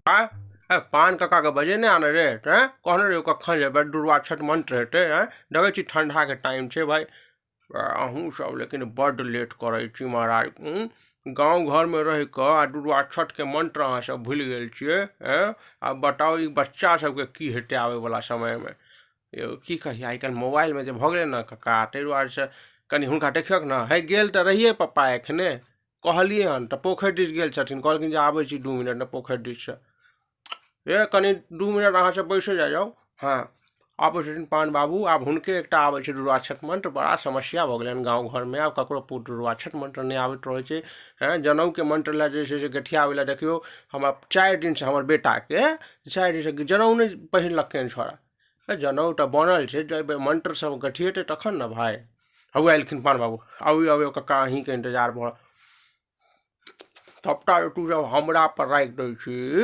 पान काका के बजे नहीं आने रे हैं कहने रे कखन जेबै दुर्वा छठ मंत्र हेतै हैं देखे छी ठंडा के टाइम छै भाई अहूँ सब लेकिन बड्ड लेट करै छी महाराज गाँव घर में रह कऽ आ दुर्वा छठ के मंत्र अहाँ सब भूलि गेल छियै आब बताउ ई बच्चा सबके की हेतै आबै वाला समय में की कही आइ काल्हि मोबाइल में जे भऽ गेलै ने कक्का ताहि दुआरे से कनि हुनका देखियौक ने है गेल तऽ रहिए पप्पा एखने कहलिए हन तऽ पोखरि दिस गेल छथिन कहलखिन जे आबै छी 2 मिनट में पोखरि दिस से कनि 2 मिनट अहाँ सब बैसे जाओ हाँ आबै छथिन पान बाबू आब हुनके एकटा आबै छै दुर्वाक्षत मंत्र बड़ा समस्या भऽ गेलनि गाँव घर में आब ककरो दुर्वाक्षत मंत्र नहीं आबैत रहै छै जनऊ के मंत्र लए जे छै से गठियाबै लए देखियौ हमरा 4 दिन से हमर बेटा के 4 दिन से जनऊ नहीं पहिरलकै छोड़ा जनऊ तऽ बनल छै जब मंत्र सब गठिएतै तखन ने भाई हौआ एलखिन पान बाबू आबू आबू कक्का अहींके इंतजार भऽ सबटा तू सब हमरा पर राखि दै छी